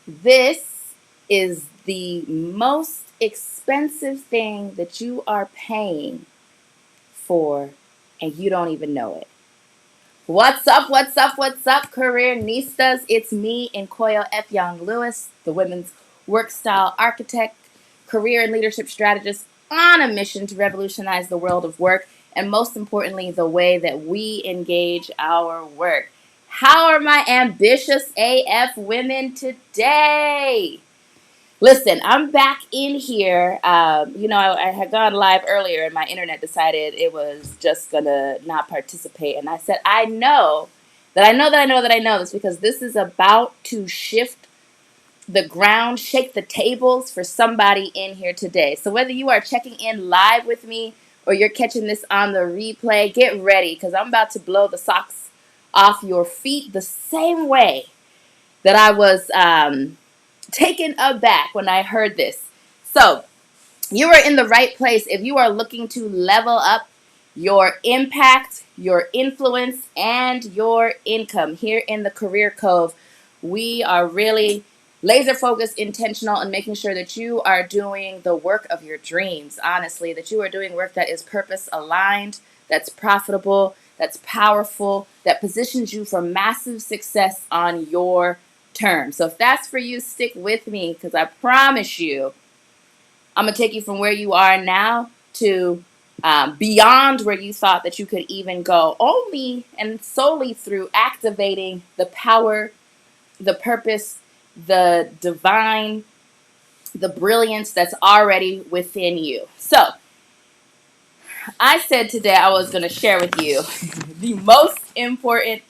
This is the most expensive thing that you are paying for, and you don't even know it. What's up, what's up, what's up, career nistas? It's me, Nkoyo F. Young Lewis, the women's work style architect, career and leadership strategist on a mission to revolutionize the world of work and, most importantly, the way that we engage our work. How are my ambitious AF women today? Listen, I'm back in here. I had gone live earlier and my internet decided it was just going to not participate. And I said, I know this because this is about to shift the ground, shake the tables for somebody in here today. So whether you are checking in live with me or you're catching this on the replay, get ready because I'm about to blow the socks off your feet the same way that I was taken aback when I heard this. So, you are in the right place if you are looking to level up your impact, your influence, and your income. Here in the Career Cove, we are really laser focused, intentional, and making sure that you are doing the work of your dreams, honestly, that you are doing work that is purpose aligned, that's profitable, that's powerful, that positions you for massive success on your terms. So if that's for you, stick with me because I promise you, I'm going to take you from where you are now to beyond where you thought that you could even go, only and solely through activating the power, the purpose, the divine, the brilliance that's already within you. So, I said today I was going to share with you the most important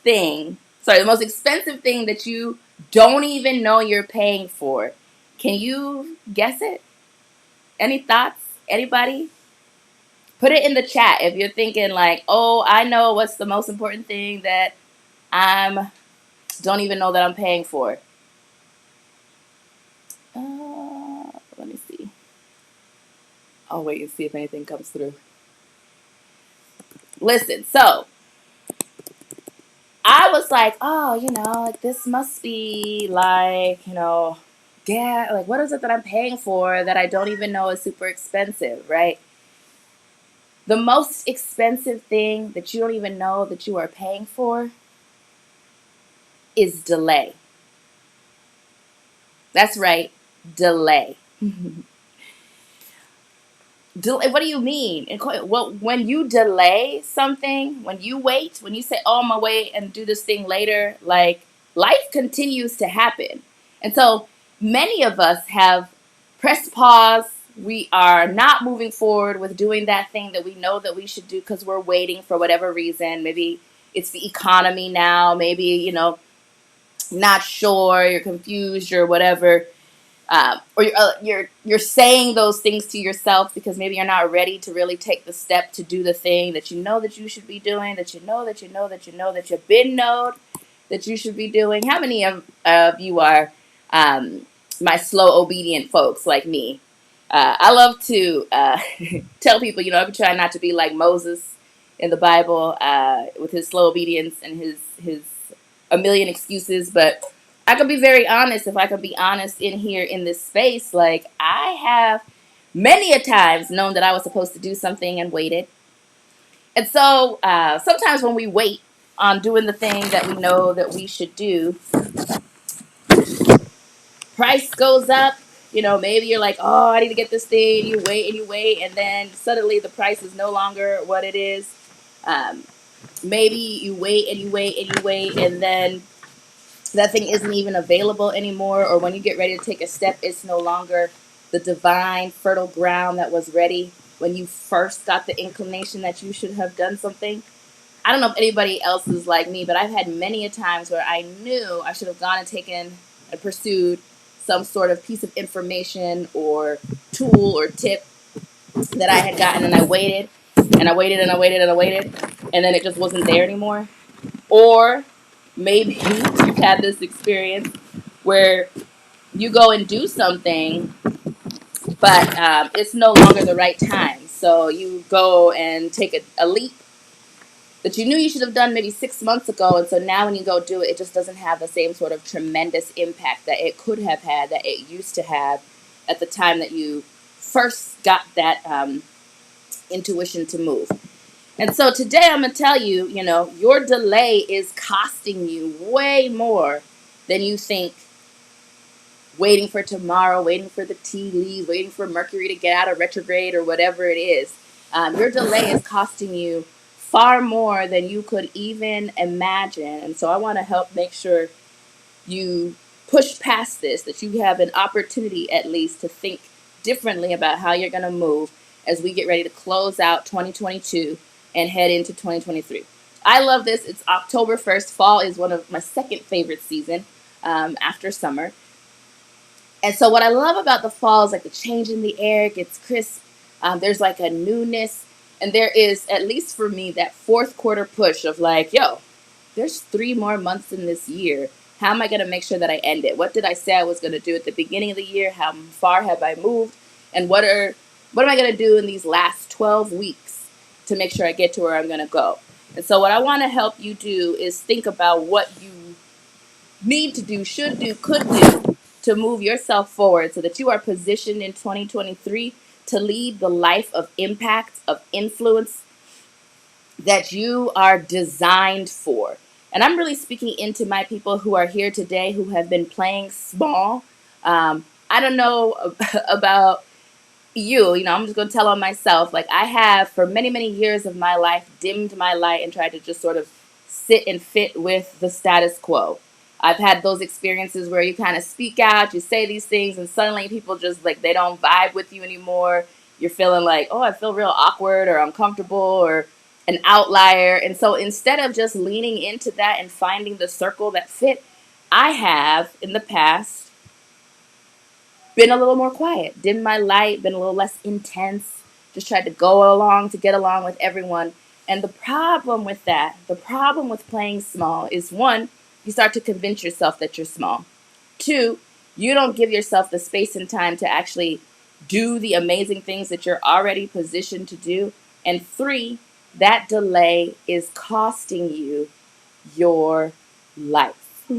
the most expensive thing that you don't even know you're paying for. Can you guess it? Any thoughts? Anybody? Put it in the chat if you're thinking like, oh, I know what's the most important thing that I'm don't even know that I'm paying for. Let me see. I'll wait and see if anything comes through. Listen, so I was like, oh, like this must be like, yeah, like what is it that I'm paying for that I don't even know is super expensive, right? The most expensive thing that you don't even know that you are paying for is delay. That's right, delay. What do you mean? Well, when you delay something, when you wait, when you say, "Oh, I'm gonna wait and do this thing later," like life continues to happen, and so many of us have pressed pause. We are not moving forward with doing that thing that we know that we should do because we're waiting for whatever reason. Maybe it's the economy now. Maybe not sure. You're confused or whatever, or you're saying those things to yourself because maybe you're not ready to really take the step to do the thing that you know that you should be doing, that you know that you know that you know that you've been known that you should be doing. How many of you are my slow obedient folks like me? I love to tell people, I've been trying not to be like Moses in the Bible with his slow obedience and his a million excuses, but I could be very honest. If I could be honest in here in this space, like I have many a times known that I was supposed to do something and waited. And so sometimes when we wait on doing the thing that we know that we should do, price goes up. Maybe you're like, oh, I need to get this thing. You wait, and then suddenly the price is no longer what it is. Um, Maybe you wait and you wait and you wait, and then that thing isn't even available anymore. Or when you get ready to take a step, it's no longer the divine, fertile ground that was ready when you first got the inclination that you should have done something. I don't know if anybody else is like me, but I've had many a times where I knew I should have gone and taken and pursued some sort of piece of information or tool or tip that I had gotten, and I waited and I waited and I waited and I waited, and then it just wasn't there anymore. Or maybe you've had this experience where you go and do something, but it's no longer the right time. So you go and take a leap that you knew you should have done maybe 6 months ago. And so now when you go do it, it just doesn't have the same sort of tremendous impact that it could have had, that it used to have at the time that you first got that intuition to move. And so today I'm going to tell you, your delay is costing you way more than you think. Waiting for tomorrow, waiting for the tea leaves, waiting for Mercury to get out of retrograde or whatever it is. Your delay is costing you far more than you could even imagine. And so I want to help make sure you push past this, that you have an opportunity at least to think differently about how you're going to move as we get ready to close out 2022 and head into 2023. I love this. It's October 1st. Fall is one of my second favorite season after summer. And so what I love about the fall is like the change in the air, it gets crisp. There's like a newness. And there is, at least for me, that fourth quarter push of like, yo, there's 3 more months in this year. How am I going to make sure that I end it? What did I say I was going to do at the beginning of the year? How far have I moved? And what am I going to do in these last 12 weeks to make sure I get to where I'm going to go? And so what I want to help you do is think about what you need to do, should do, could do to move yourself forward so that you are positioned in 2023 to lead the life of impact, of influence that you are designed for. And I'm really speaking into my people who are here today who have been playing small. I don't know about you, I'm just going to tell on myself. Like, I have for many, many years of my life dimmed my light and tried to just sort of sit and fit with the status quo. I've had those experiences where you kind of speak out, you say these things, and suddenly people just like, they don't vibe with you anymore. You're feeling like, oh, I feel real awkward or uncomfortable or an outlier. And so instead of just leaning into that and finding the circle that fit, I have in the past been a little more quiet, dimmed my light, been a little less intense, just tried to go along to get along with everyone. And the problem with that, the problem with playing small is, one, you start to convince yourself that you're small. Two, you don't give yourself the space and time to actually do the amazing things that you're already positioned to do. And three, that delay is costing you your life.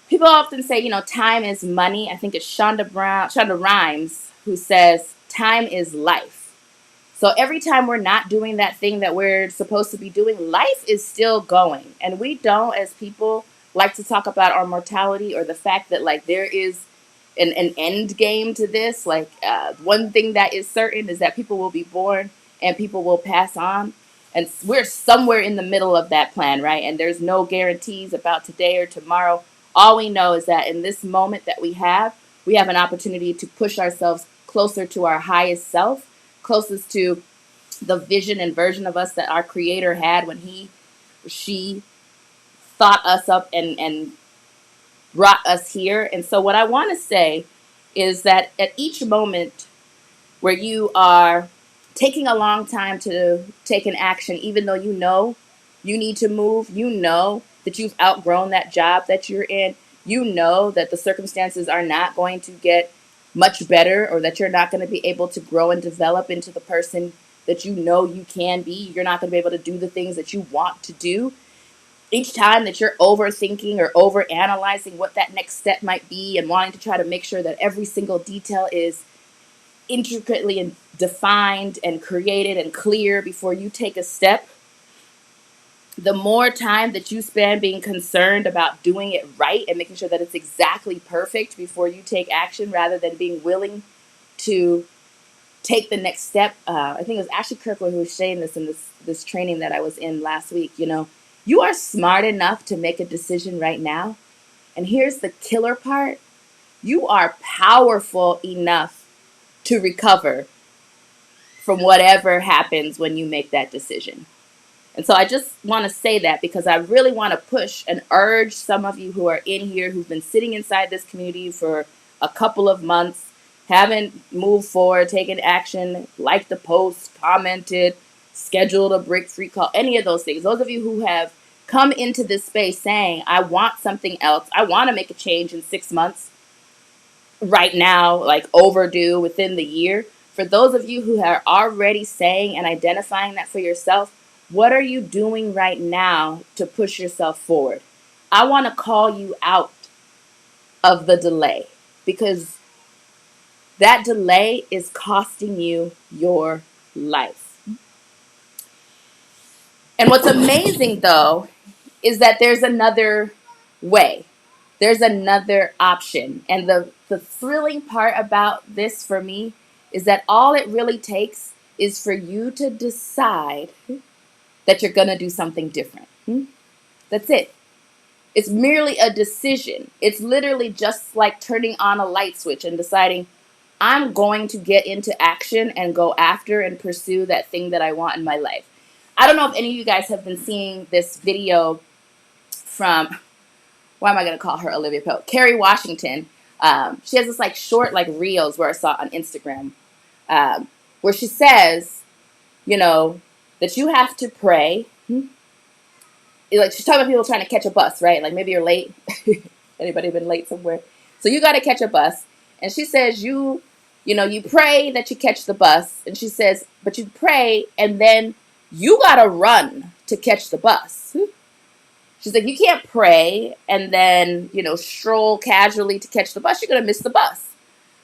People often say, time is money. I think it's Shonda Rhimes, who says, time is life. So every time we're not doing that thing that we're supposed to be doing, life is still going. And we don't, as people, like to talk about our mortality or the fact that, like, there is an end game to this. Like, one thing that is certain is that people will be born and people will pass on. And we're somewhere in the middle of that plan, right? And there's no guarantees about today or tomorrow. All we know is that in this moment that we have an opportunity to push ourselves closer to our highest self, closest to the vision and version of us that our creator had when he or she thought us up and brought us here. And so what I want to say is that at each moment where you are taking a long time to take an action, even though you know you need to move, you know that you've outgrown that job that you're in, you know that the circumstances are not going to get much better, or that you're not going to be able to grow and develop into the person that you know you can be. You're not going to be able to do the things that you want to do. Each time that you're overthinking or overanalyzing what that next step might be and wanting to try to make sure that every single detail is intricately and defined and created and clear before you take a step, the more time that you spend being concerned about doing it right and making sure that it's exactly perfect before you take action, rather than being willing to take the next step. I think it was Ashley Kirkwood who was saying this in this training that I was in last week. You are smart enough to make a decision right now. And here's the killer part. You are powerful enough to recover from whatever happens when you make that decision. And so I just want to say that because I really want to push and urge some of you who are in here, who've been sitting inside this community for a couple of months, haven't moved forward, taken action, liked the post, commented, scheduled a break free call, any of those things. Those of you who have come into this space saying, I want something else, I want to make a change in 6 months, right now, like overdue within the year. For those of you who are already saying and identifying that for yourself, What are you doing right now to push yourself forward? I want to call you out of the delay because that delay is costing you your life. And what's amazing though is that there's another way. There's another option. And the thrilling part about this for me is that all it really takes is for you to decide that you're going to do something different. That's it. It's merely a decision. It's literally just like turning on a light switch and deciding, I'm going to get into action and go after and pursue that thing that I want in my life. I don't know if any of you guys have been seeing this video from, why am I going to call her Olivia Pope? Kerry Washington. She has this like short like reels where I saw on Instagram, where she says, you know, that you have to pray. Like she's talking about people trying to catch a bus, right? Like maybe you're late. Anybody been late somewhere? So you got to catch a bus. And she says you pray that you catch the bus. And she says, but you pray and then you got to run to catch the bus. She's like, you can't pray and then, stroll casually to catch the bus. You're going to miss the bus,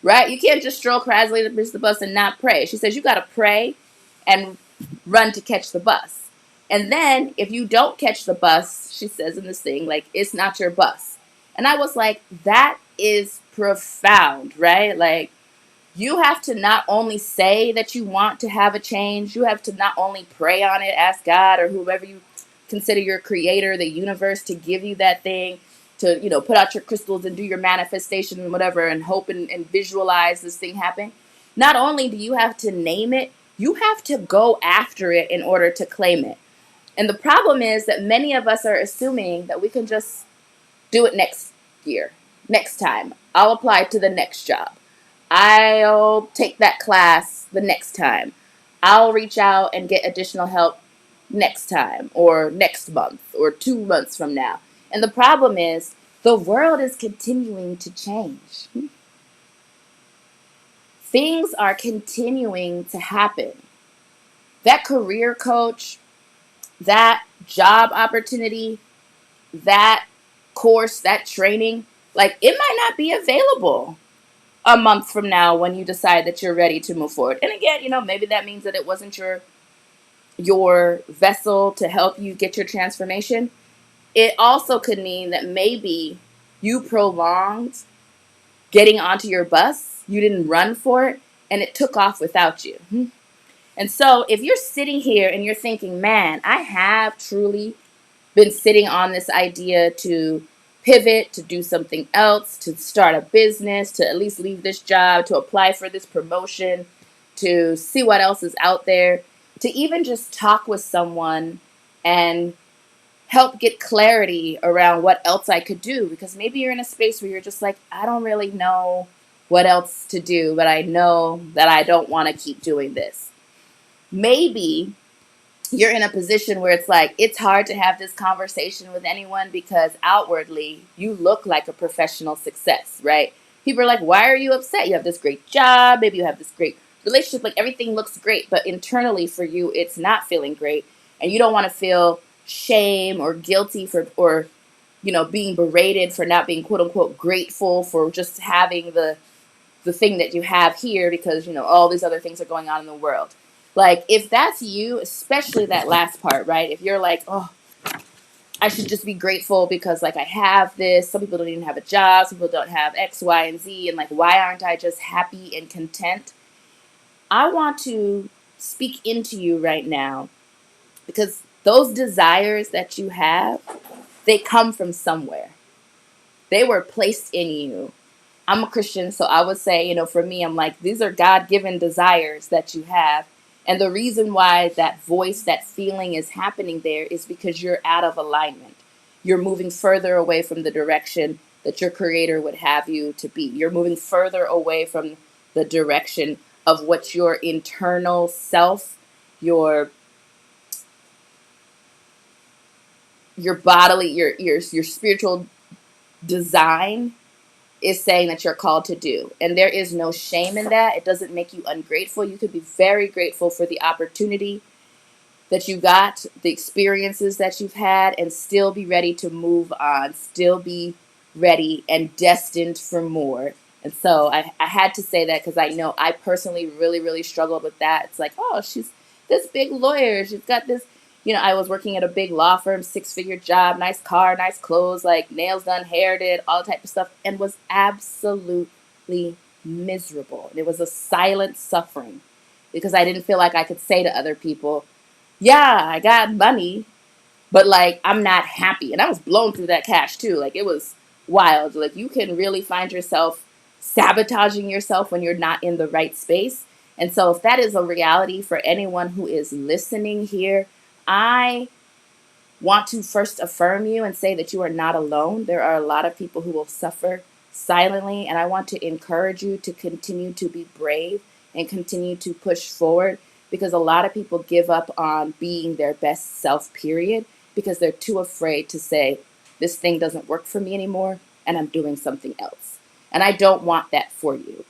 right? You can't just stroll casually to miss the bus and not pray. She says, you got to pray and run to catch the bus. And then if you don't catch the bus, she says in this thing, like, it's not your bus. And I was like, that is profound, right? Like, you have to not only say that you want to have a change, you have to not only pray on it, ask God or whoever you consider your creator, the universe, to give you that thing, to, put out your crystals and do your manifestation and whatever and hope and visualize this thing happen. Not only do you have to name it, you have to go after it in order to claim it. And the problem is that many of us are assuming that we can just do it next year, next time. I'll apply to the next job. I'll take that class the next time. I'll reach out and get additional help next time or next month or 2 months from now. And the problem is the world is continuing to change. Things are continuing to happen. That career coach, that job opportunity, that course, that training, like it might not be available a month from now when you decide that you're ready to move forward. And again, maybe that means that it wasn't your vessel to help you get your transformation. It also could mean that maybe you prolonged getting onto your bus, you didn't run for it, and it took off without you. And so if you're sitting here and you're thinking, man, I have truly been sitting on this idea to pivot, to do something else, to start a business, to at least leave this job, to apply for this promotion, to see what else is out there, to even just talk with someone and help get clarity around what else I could do. Because maybe you're in a space where you're just like, I don't really know what else to do, but I know that I don't want to keep doing this. Maybe you're in a position where it's like, it's hard to have this conversation with anyone because outwardly you look like a professional success, right? People are like, why are you upset? You have this great job. Maybe you have this great relationship. Like everything looks great, but internally for you, it's not feeling great. And you don't want to feel shame or guilty or being berated for not being quote unquote grateful for just having the thing that you have here because, all these other things are going on in the world. Like, if that's you, especially that last part, right? If you're like, oh, I should just be grateful because, like, I have this. Some people don't even have a job. Some people don't have X, Y, and Z. And, like, why aren't I just happy and content? I want to speak into you right now because those desires that you have, they come from somewhere. They were placed in you. I'm a Christian, so I would say, for me, I'm like, these are God-given desires that you have. And the reason why that voice, that feeling is happening there is because you're out of alignment. You're moving further away from the direction that your creator would have you to be. You're moving further away from the direction of what your internal self, your bodily, your spiritual design is saying that you're called to do. And there is no shame in that. It doesn't make you ungrateful. You could be very grateful for the opportunity that you got, the experiences that you've had, and still be ready to move on, still be ready and destined for more. And so I had to say that because I know I personally really, really struggled with that. It's like, oh, she's this big lawyer. She's got this, I was working at a big law firm, 6-figure job, nice car, nice clothes, like nails done, hair did, all type of stuff, and was absolutely miserable. And it was a silent suffering because I didn't feel like I could say to other people, yeah, I got money, but like I'm not happy. And I was blown through that cash too. Like it was wild. Like you can really find yourself sabotaging yourself when you're not in the right space. And so if that is a reality for anyone who is listening here, I want to first affirm you and say that you are not alone. There are a lot of people who will suffer silently, and I want to encourage you to continue to be brave and continue to push forward because a lot of people give up on being their best self, period, because they're too afraid to say, this thing doesn't work for me anymore and I'm doing something else. And I don't want that for you.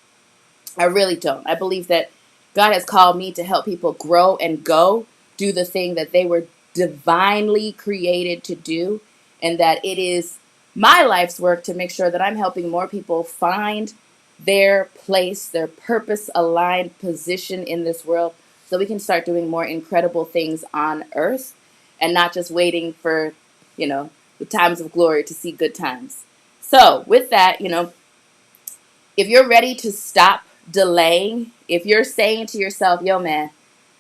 I really don't. I believe that God has called me to help people grow and go, do the thing that they were divinely created to do, and that it is my life's work to make sure that I'm helping more people find their place, their purpose aligned position in this world so we can start doing more incredible things on earth and not just waiting for, the times of glory to see good times. So, with that, if you're ready to stop delaying, if you're saying to yourself, yo, man,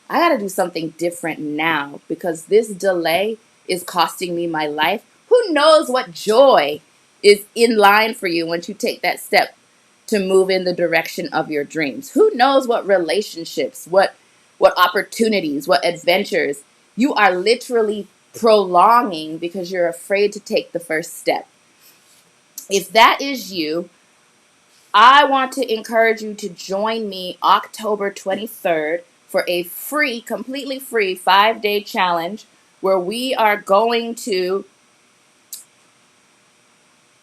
I got to do something different now because this delay is costing me my life. Who knows what joy is in line for you once you take that step to move in the direction of your dreams? Who knows what relationships, what opportunities, what adventures you are literally prolonging because you're afraid to take the first step. If that is you, I want to encourage you to join me October 23rd for a free, completely free 5-day challenge where we are going to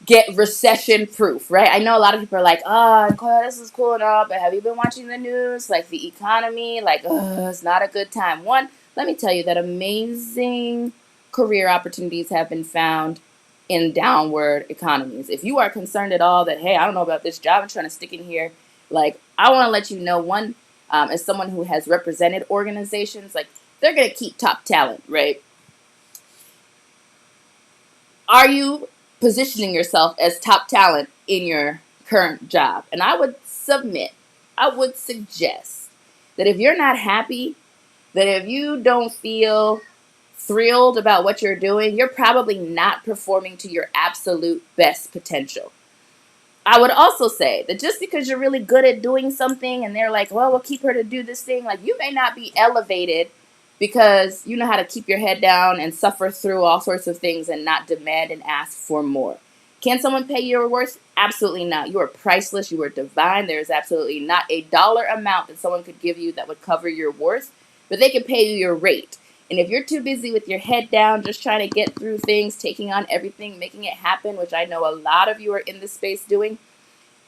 get recession proof, right? I know a lot of people are like, oh, Nicole, this is cool and all, but have you been watching the news? Like the economy, like, it's not a good time. One, let me tell you that amazing career opportunities have been found in downward economies. If you are concerned at all that, hey, I don't know about this job, I'm trying to stick in here, like, I want to let you know, one, as someone who has represented organizations, like, they're going to keep top talent, right? Are you positioning yourself as top talent in your current job? And I would suggest that if you're not happy, that if you don't feel thrilled about what you're doing, you're probably not performing to your absolute best potential. I would also say that just because you're really good at doing something and they're like, well, we'll keep her to do this thing, like you may not be elevated because you know how to keep your head down and suffer through all sorts of things and not demand and ask for more. Can someone pay your worth? Absolutely not. You are priceless. You are divine. There is absolutely not a dollar amount that someone could give you that would cover your worth, but they can pay you your rate. And if you're too busy with your head down, just trying to get through things, taking on everything, making it happen, which I know a lot of you are in this space doing,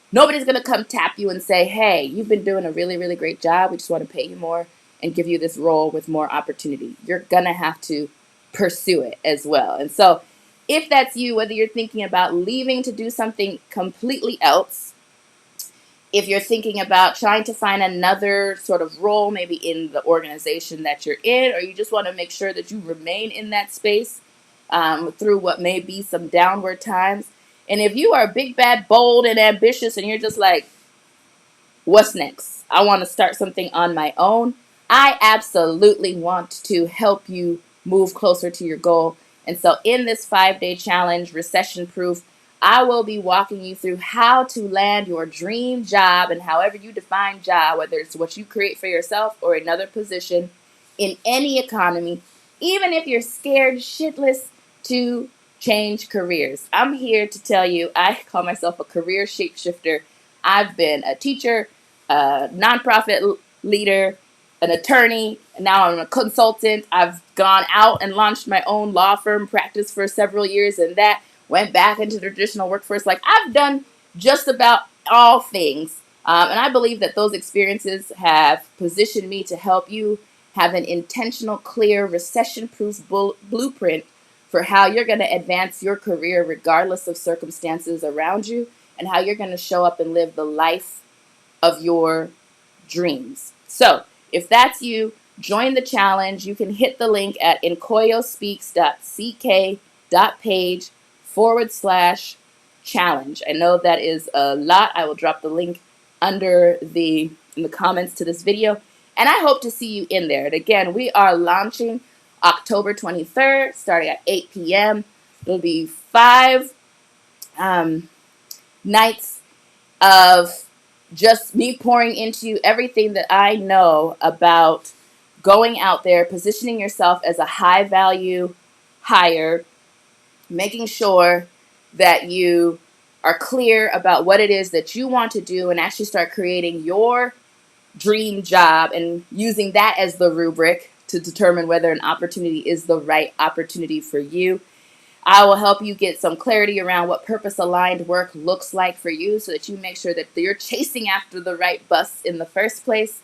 nobody's going to come tap you and say, hey, you've been doing a really, really great job. We just want to pay you more and give you this role with more opportunity. You're going to have to pursue it as well. And so if that's you, whether you're thinking about leaving to do something completely else, if you're thinking about trying to find another sort of role, maybe in the organization that you're in, or you just want to make sure that you remain in that space through what may be some downward times. And if you are big, bad, bold, and ambitious, and you're just like, what's next? I want to start something on my own. I absolutely want to help you move closer to your goal. And so in this 5-day challenge, Recession Proof, I will be walking you through how to land your dream job, and however you define job, whether it's what you create for yourself or another position in any economy, even if you're scared shitless to change careers. I'm here to tell you, I call myself a career shapeshifter. I've been a teacher, a nonprofit leader, an attorney, and now I'm a consultant. I've gone out and launched my own law firm practice for several years, and that went back into the traditional workforce. Like, I've done just about all things. And I believe that those experiences have positioned me to help you have an intentional, clear, recession-proof blueprint for how you're going to advance your career regardless of circumstances around you, and how you're going to show up and live the life of your dreams. So if that's you, join the challenge. You can hit the link at nkoyospeaks.ck.page/challenge. I know that is a lot. I will drop the link under in the comments to this video, and I hope to see you in there. And again, we are launching October 23rd, starting at 8 p.m. It'll be 5 nights of just me pouring into you everything that I know about going out there, positioning yourself as a high value hire, making sure that you are clear about what it is that you want to do and actually start creating your dream job and using that as the rubric to determine whether an opportunity is the right opportunity for you. I will help you get some clarity around what purpose-aligned work looks like for you so that you make sure that you're chasing after the right bus in the first place.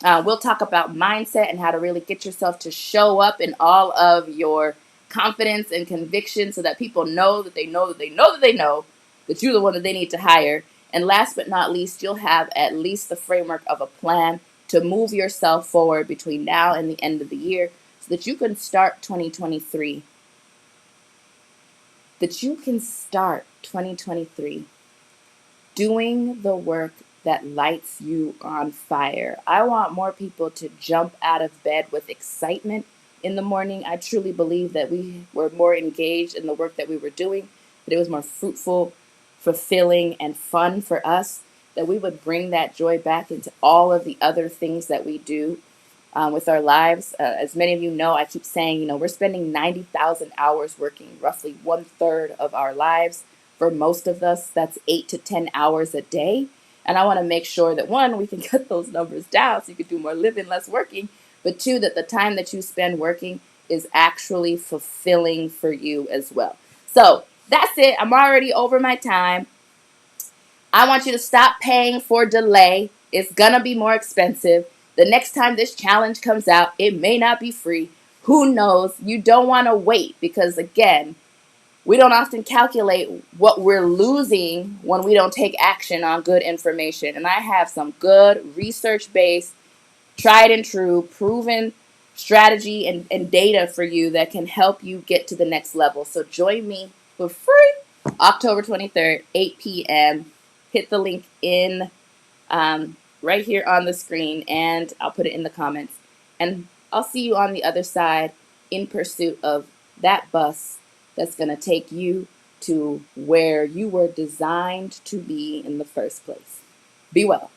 We'll talk about mindset and how to really get yourself to show up in all of your confidence and conviction so that people know that they know that they know that they know that you're the one that they need to hire. And last but not least, you'll have at least the framework of a plan to move yourself forward between now and the end of the year so that you can start 2023 doing the work that lights you on fire. I want more people to jump out of bed with excitement in the morning. I truly believe that we were more engaged in the work that we were doing, that it was more fruitful, fulfilling, and fun for us, that we would bring that joy back into all of the other things that we do with our lives. As many of you know, I keep saying, we're spending 90,000 hours working, roughly 1/3 of our lives. For most of us, that's 8 to 10 hours a day. And I want to make sure that, one, we can cut those numbers down so you can do more living, less working. But two, that the time that you spend working is actually fulfilling for you as well. So that's it. I'm already over my time. I want you to stop paying for delay. It's going to be more expensive. The next time this challenge comes out, it may not be free. Who knows? You don't want to wait because, again, we don't often calculate what we're losing when we don't take action on good information. And I have some good research-based, tried and true, proven strategy and data for you that can help you get to the next level. So join me for free October 23rd, 8 p.m. Hit the link in right here on the screen, and I'll put it in the comments. And I'll see you on the other side in pursuit of that bus that's going to take you to where you were designed to be in the first place. Be well.